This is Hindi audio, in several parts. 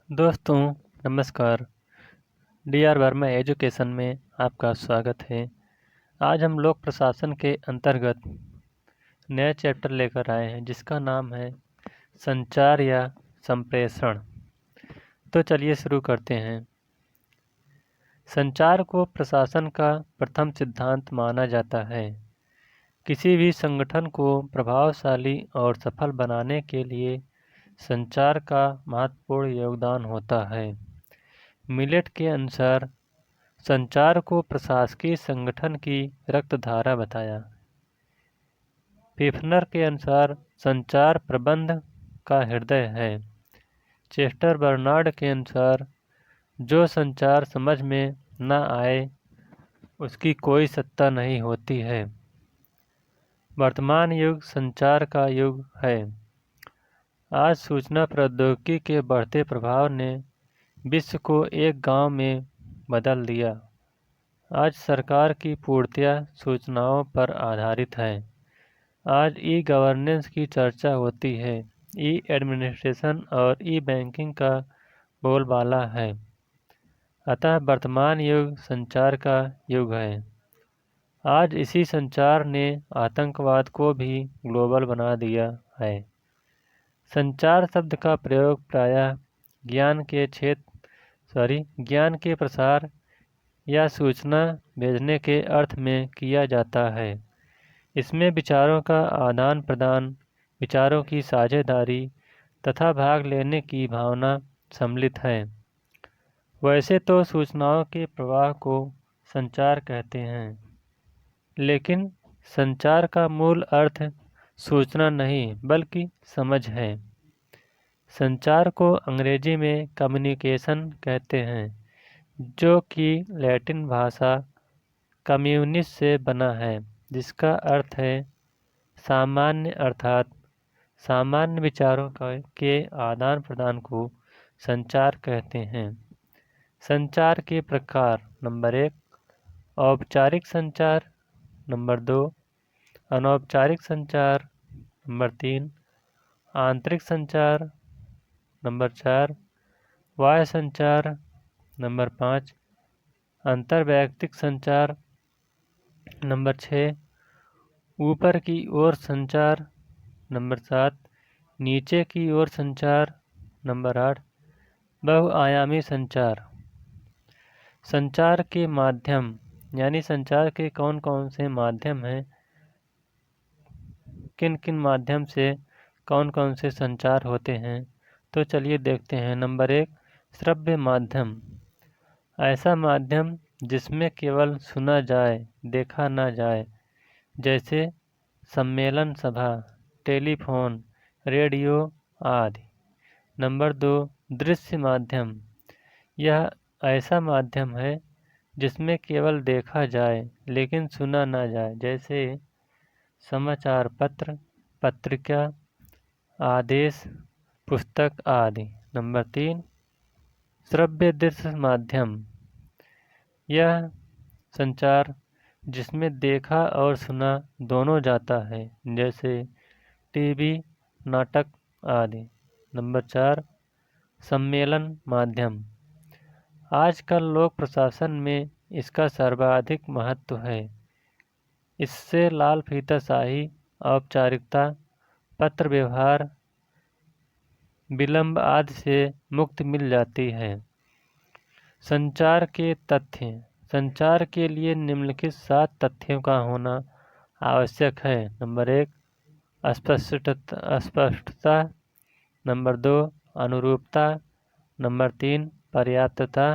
दोस्तों नमस्कार। डी.आर. वर्मा एजुकेशन में आपका स्वागत है। आज हम लोक प्रशासन के अंतर्गत नया चैप्टर लेकर आए हैं जिसका नाम है संचार या संप्रेषण। तो चलिए शुरू करते हैं। संचार को प्रशासन का प्रथम सिद्धांत माना जाता है। किसी भी संगठन को प्रभावशाली और सफल बनाने के लिए संचार का महत्वपूर्ण योगदान होता है। मिलेट के अनुसार संचार को प्रशासकीय संगठन की रक्तधारा बताया। पिफनर के अनुसार संचार प्रबंध का हृदय है। चेस्टर बर्नार्ड के अनुसार जो संचार समझ में न आए उसकी कोई सत्ता नहीं होती है। वर्तमान युग संचार का युग है। आज सूचना प्रौद्योगिकी के बढ़ते प्रभाव ने विश्व को एक गांव में बदल दिया। आज सरकार की पूर्तियाँ सूचनाओं पर आधारित है। आज ई गवर्नेंस की चर्चा होती है। ई एडमिनिस्ट्रेशन और ई बैंकिंग का बोलबाला है। अतः वर्तमान युग संचार का युग है। आज इसी संचार ने आतंकवाद को भी ग्लोबल बना दिया है। संचार शब्द का प्रयोग प्रायः ज्ञान के प्रसार या सूचना भेजने के अर्थ में किया जाता है। इसमें विचारों का आदान प्रदान, विचारों की साझेदारी तथा भाग लेने की भावना सम्मिलित है। वैसे तो सूचनाओं के प्रवाह को संचार कहते हैं, लेकिन संचार का मूल अर्थ सूचना नहीं बल्कि समझ है। संचार को अंग्रेजी में कम्युनिकेशन कहते हैं, जो कि लैटिन भाषा कम्युनिस से बना है, जिसका अर्थ है सामान्य, अर्थात सामान्य विचारों के आदान प्रदान को संचार कहते हैं। संचार के प्रकार: नंबर 1 औपचारिक संचार, नंबर 2 अनौपचारिक संचार, नंबर 3 आंतरिक संचार, नंबर 4 बाह्य संचार, नंबर 5 अंतर्वैयक्तिक संचार, नंबर 6 ऊपर की ओर संचार, नंबर 7 नीचे की ओर संचार, नंबर 8 बहुआयामी संचार। संचार के माध्यम यानी संचार के कौन कौन से माध्यम हैं, किन किन माध्यम से कौन कौन से संचार होते हैं, तो चलिए देखते हैं। नंबर 1 श्रव्य माध्यम। ऐसा माध्यम जिसमें केवल सुना जाए, देखा ना जाए, जैसे सम्मेलन सभा, टेलीफोन, रेडियो आदि। नंबर 2 दृश्य माध्यम। यह ऐसा माध्यम है जिसमें केवल देखा जाए लेकिन सुना ना जाए, जैसे समाचार पत्र, पत्रिका, आदेश, पुस्तक आदि। नंबर 3 श्रव्य दृश्य माध्यम। यह संचार जिसमें देखा और सुना दोनों जाता है, जैसे टीवी, नाटक आदि। नंबर 4 सम्मेलन माध्यम। आजकल लोक प्रशासन में इसका सर्वाधिक महत्व है। इससे लाल फीताशाही, औपचारिकता, पत्र व्यवहार, विलंब आदि से मुक्ति मिल जाती है। संचार के तथ्य। संचार के लिए निम्नलिखित 7 तथ्यों का होना आवश्यक है। नंबर 1 स्पष्टता, नंबर 2 अनुरूपता, नंबर 3 पर्याप्तता,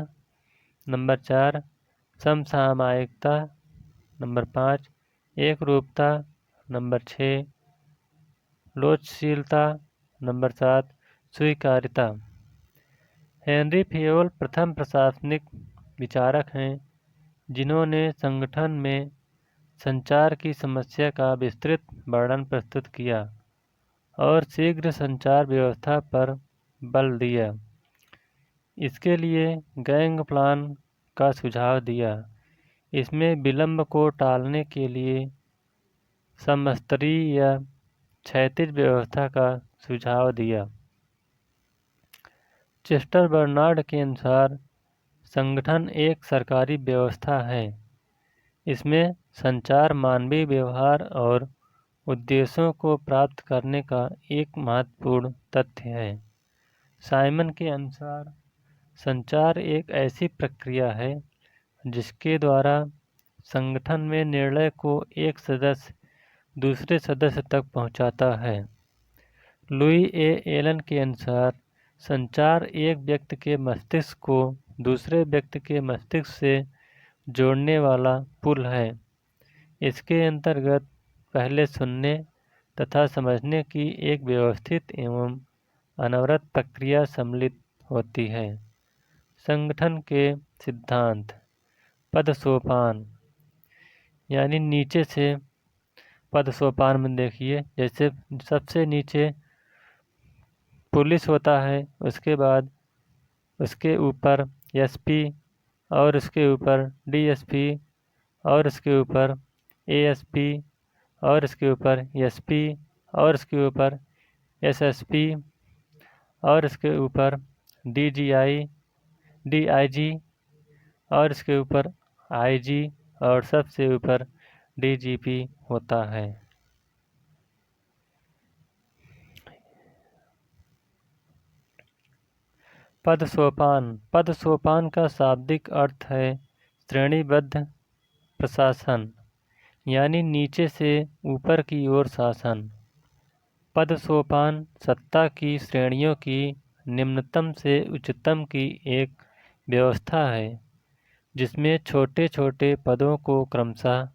नंबर 4 समसामयिकता, नंबर 5 एकरूपता, नंबर 6 लोचशीलता, नंबर 7 स्वीकार्यता। हेनरी फेयोल प्रथम प्रशासनिक विचारक हैं जिन्होंने संगठन में संचार की समस्या का विस्तृत वर्णन प्रस्तुत किया और शीघ्र संचार व्यवस्था पर बल दिया। इसके लिए गैंग प्लान का सुझाव दिया। इसमें विलंब को टालने के लिए समस्तरीय या क्षैतिज व्यवस्था का सुझाव दिया। चेस्टर बर्नार्ड के अनुसार संगठन एक सरकारी व्यवस्था है। इसमें संचार मानवीय व्यवहार और उद्देश्यों को प्राप्त करने का एक महत्वपूर्ण तथ्य है। साइमन के अनुसार संचार एक ऐसी प्रक्रिया है जिसके द्वारा संगठन में निर्णय को एक सदस्य दूसरे सदस्य तक पहुंचाता है। लुई ए एलन के अनुसार संचार एक व्यक्ति के मस्तिष्क को दूसरे व्यक्ति के मस्तिष्क से जोड़ने वाला पुल है। इसके अंतर्गत पहले सुनने तथा समझने की एक व्यवस्थित एवं अनवरत प्रक्रिया सम्मिलित होती है। संगठन के सिद्धांत। पदसोपान यानी नीचे से पदसोपान में देखिए, जैसे सबसे नीचे पुलिस होता है, उसके बाद उसके ऊपर एसपी और उसके ऊपर डीएसपी और उसके ऊपर एएसपी और उसके ऊपर एसपी और उसके ऊपर एसएसपी और उसके ऊपर डीजीआई डीआईजी और इसके ऊपर आईजी और सबसे ऊपर डीजीपी होता है। पदसोपान। पदसोपान का शाब्दिक अर्थ है श्रेणीबद्ध प्रशासन, यानी नीचे से ऊपर की ओर शासन। पदसोपान सत्ता की श्रेणियों की निम्नतम से उच्चतम की एक व्यवस्था है, जिसमें छोटे छोटे पदों को क्रमशः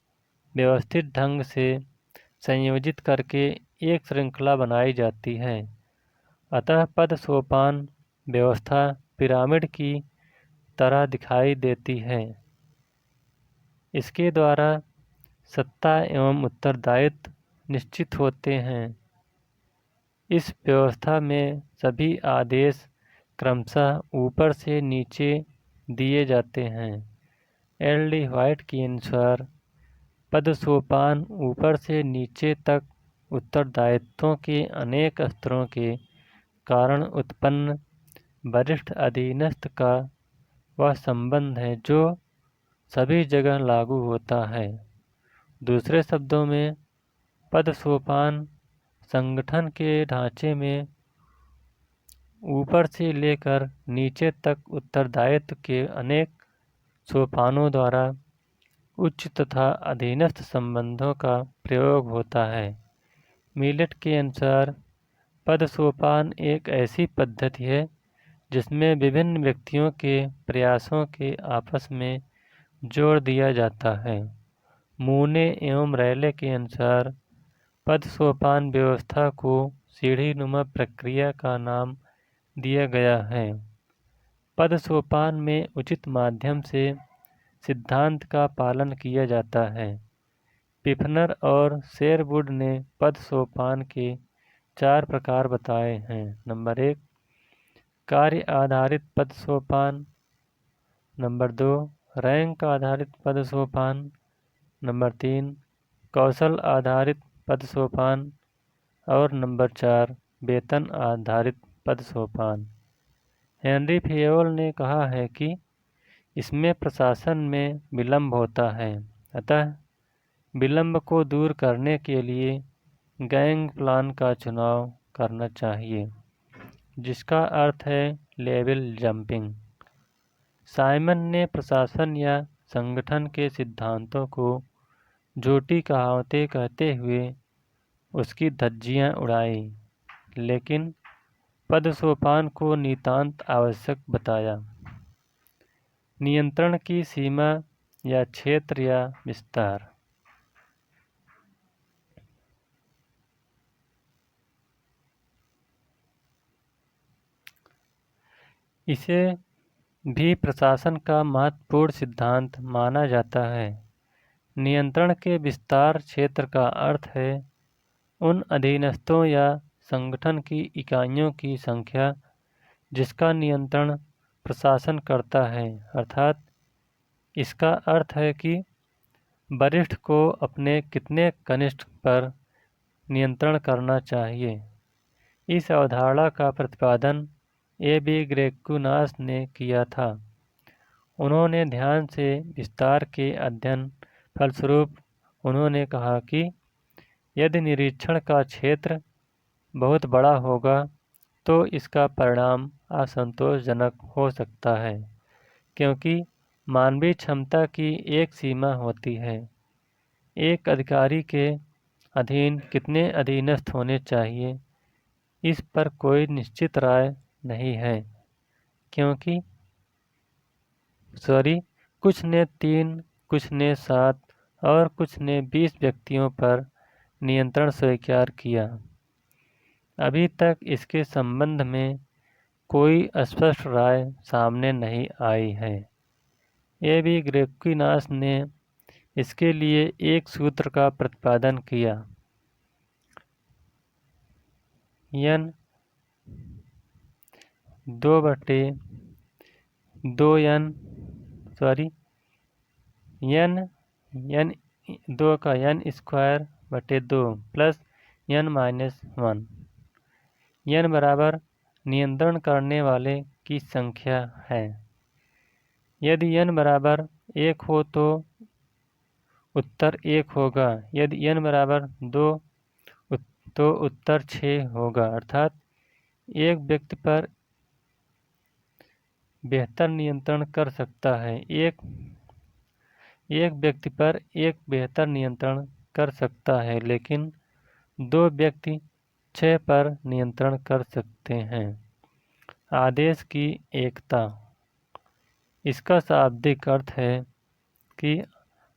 व्यवस्थित ढंग से संयोजित करके एक श्रृंखला बनाई जाती है। अतः पदसोपान व्यवस्था पिरामिड की तरह दिखाई देती है। इसके द्वारा सत्ता एवं उत्तरदायित्व निश्चित होते हैं। इस व्यवस्था में सभी आदेश क्रमशः ऊपर से नीचे दिए जाते हैं। एल डी व्हाइट के अनुसार पदसोपान ऊपर से नीचे तक उत्तरदायित्वों के अनेक स्तरों के कारण उत्पन्न वरिष्ठ अधीनस्थ का वह संबंध है जो सभी जगह लागू होता है। दूसरे शब्दों में पदसोपान संगठन के ढांचे में ऊपर से लेकर नीचे तक उत्तरदायित्व के अनेक सोपानों द्वारा उच्च तथा अधीनस्थ संबंधों का प्रयोग होता है। मिलेट के अनुसार पदसोपान एक ऐसी पद्धति है जिसमें विभिन्न व्यक्तियों के प्रयासों के आपस में जोड़ दिया जाता है। मूने एवं रैले के अनुसार पदसोपान व्यवस्था को सीढ़ीनुमा प्रक्रिया का नाम दिया गया है। पदसोपान में उचित माध्यम से सिद्धांत का पालन किया जाता है। पिफनर और शेरवुड ने पदसोपान के 4 प्रकार बताए हैं। नंबर 1 कार्य आधारित पदसोपान, नंबर 2 रैंक आधारित पदसोपान, नंबर 3 कौशल आधारित पदसोपान और नंबर 4 वेतन आधारित पदसोपान। हेनरी फेयोल ने कहा है कि इसमें प्रशासन में विलंब होता है, अतः विलंब को दूर करने के लिए गैंग प्लान का चुनाव करना चाहिए, जिसका अर्थ है लेवल जंपिंग। साइमन ने प्रशासन या संगठन के सिद्धांतों को झूठी कहावतें कहते हुए उसकी धज्जियां उड़ाई, लेकिन पदसोपान को नितांत आवश्यक बताया। नियंत्रण की सीमा या क्षेत्र या विस्तार। इसे भी प्रशासन का महत्वपूर्ण सिद्धांत माना जाता है। नियंत्रण के विस्तार क्षेत्र का अर्थ है उन अधीनस्थों या संगठन की इकाइयों की संख्या जिसका नियंत्रण प्रशासन करता है, अर्थात इसका अर्थ है कि वरिष्ठ को अपने कितने कनिष्ठ पर नियंत्रण करना चाहिए। इस अवधारणा का प्रतिपादन A.B. ग्रेकुनास ने किया था। उन्होंने ध्यान से विस्तार के अध्ययन फलस्वरूप उन्होंने कहा कि यदि निरीक्षण का क्षेत्र बहुत बड़ा होगा तो इसका परिणाम असंतोषजनक हो सकता है, क्योंकि मानवीय क्षमता की एक सीमा होती है। एक अधिकारी के अधीन कितने अधीनस्थ होने चाहिए, इस पर कोई निश्चित राय नहीं है, क्योंकि कुछ ने 3, कुछ ने 7 और कुछ ने 20 व्यक्तियों पर नियंत्रण स्वीकार किया। अभी तक इसके संबंध में कोई स्पष्ट राय सामने नहीं आई है। A.B. ग्रेकुनास ने इसके लिए एक सूत्र का प्रतिपादन किया। n 2 का n स्क्वायर बटे 2 प्लस n-1। n बराबर नियंत्रण करने वाले की संख्या है। यदि n बराबर 1 हो तो उत्तर 1 होगा। यदि n बराबर 2 तो उत्तर 6 होगा। अर्थात एक व्यक्ति पर बेहतर नियंत्रण कर सकता है एक व्यक्ति पर एक बेहतर नियंत्रण कर सकता है, लेकिन 2 व्यक्ति 6 पर नियंत्रण कर सकते हैं। आदेश की एकता। इसका शाब्दिक अर्थ है कि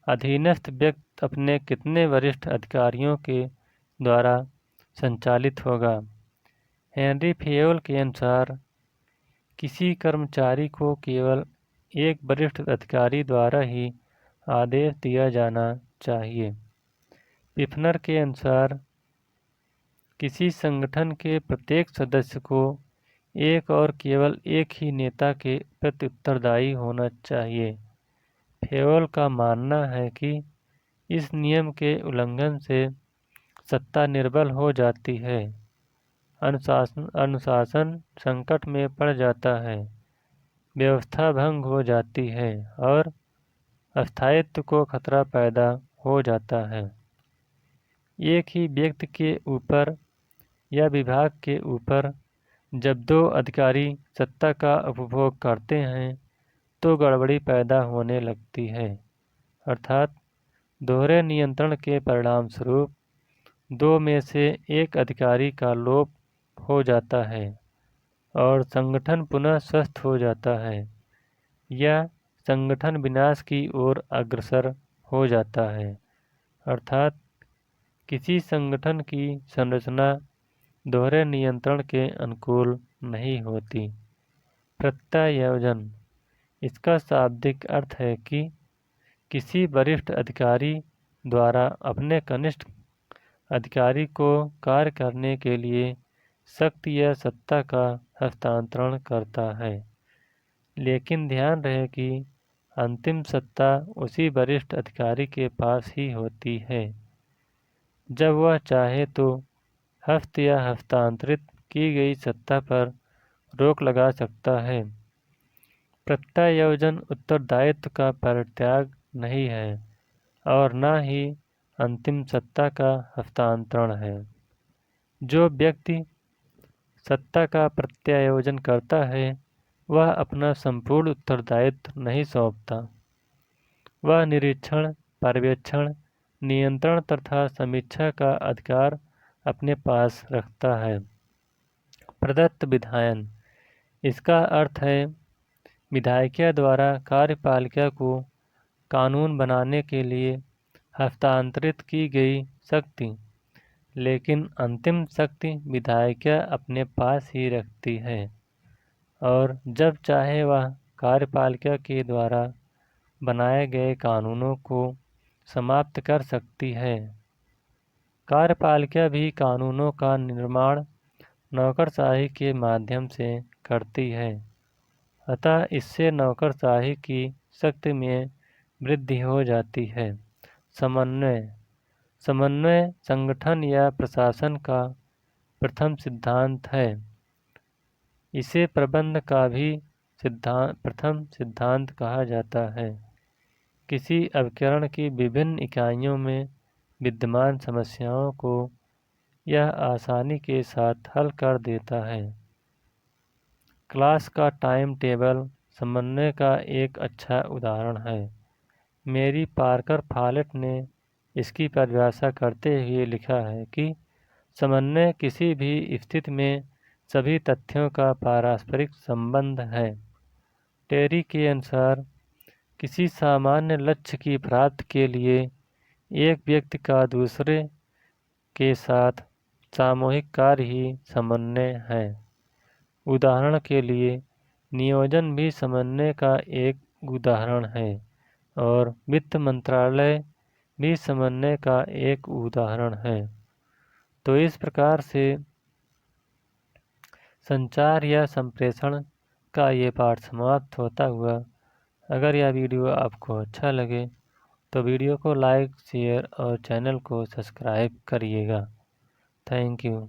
अधीनस्थ व्यक्ति अपने कितने वरिष्ठ अधिकारियों के द्वारा संचालित होगा। हेनरी फेयोल के अनुसार किसी कर्मचारी को केवल एक वरिष्ठ अधिकारी द्वारा ही आदेश दिया जाना चाहिए। पिफनर के अनुसार किसी संगठन के प्रत्येक सदस्य को एक और केवल एक ही नेता के प्रति उत्तरदायी होना चाहिए। फेयोल का मानना है कि इस नियम के उल्लंघन से सत्ता निर्बल हो जाती है, अनुशासन संकट में पड़ जाता है, व्यवस्था भंग हो जाती है और स्थायित्व को खतरा पैदा हो जाता है। एक ही व्यक्ति के ऊपर या विभाग के ऊपर जब 2 अधिकारी सत्ता का उपभोग करते हैं तो गड़बड़ी पैदा होने लगती है। अर्थात दोहरे नियंत्रण के परिणामस्वरूप 2 में से एक अधिकारी का लोप हो जाता है और संगठन पुनः स्वस्थ हो जाता है या संगठन विनाश की ओर अग्रसर हो जाता है। अर्थात किसी संगठन की संरचना दोहरे नियंत्रण के अनुकूल नहीं होती। प्रत्यायोजन। इसका शाब्दिक अर्थ है कि किसी वरिष्ठ अधिकारी द्वारा अपने कनिष्ठ अधिकारी को कार्य करने के लिए शक्ति या सत्ता का हस्तांतरण करता है, लेकिन ध्यान रहे कि अंतिम सत्ता उसी वरिष्ठ अधिकारी के पास ही होती है। जब वह चाहे तो हस्त या हस्तांतरित की गई सत्ता पर रोक लगा सकता है। प्रत्यायोजन उत्तरदायित्व का परित्याग नहीं है और न ही अंतिम सत्ता का हस्तांतरण है। जो व्यक्ति सत्ता का प्रत्यायोजन करता है वह अपना संपूर्ण उत्तरदायित्व नहीं सौंपता। वह निरीक्षण, पर्यवेक्षण, नियंत्रण तथा समीक्षा का अधिकार अपने पास रखता है। प्रदत्त विधायन। इसका अर्थ है विधायिका द्वारा कार्यपालिका को कानून बनाने के लिए हस्तांतरित की गई शक्ति, लेकिन अंतिम शक्ति विधायिका अपने पास ही रखती है और जब चाहे वह कार्यपालिका के द्वारा बनाए गए कानूनों को समाप्त कर सकती है। कार्यपालिका भी कानूनों का निर्माण नौकरशाही के माध्यम से करती है, अतः इससे नौकरशाही की शक्ति में वृद्धि हो जाती है। समन्वय। समन्वय संगठन या प्रशासन का प्रथम सिद्धांत है। इसे प्रबंध का भी प्रथम सिद्धांत कहा जाता है। किसी अभिकरण की विभिन्न इकाइयों में विद्यमान समस्याओं को यह आसानी के साथ हल कर देता है। क्लास का टाइम टेबल समन्वय का एक अच्छा उदाहरण है। मेरी पार्कर फॉलेट ने इसकी परिभाषा करते हुए लिखा है कि समन्वय किसी भी स्थिति में सभी तथ्यों का पारस्परिक संबंध है। टेरी के अनुसार किसी सामान्य लक्ष्य की प्राप्ति के लिए एक व्यक्ति का दूसरे के साथ सामूहिक कार्य ही समन्वय है। उदाहरण के लिए नियोजन भी समन्वय का एक उदाहरण है और वित्त मंत्रालय भी समन्वय का एक उदाहरण है। तो इस प्रकार से संचार या संप्रेषण का ये पाठ समाप्त होता हुआ, अगर यह वीडियो आपको अच्छा लगे तो वीडियो को लाइक, शेयर और चैनल को सब्सक्राइब करिएगा। Thank you.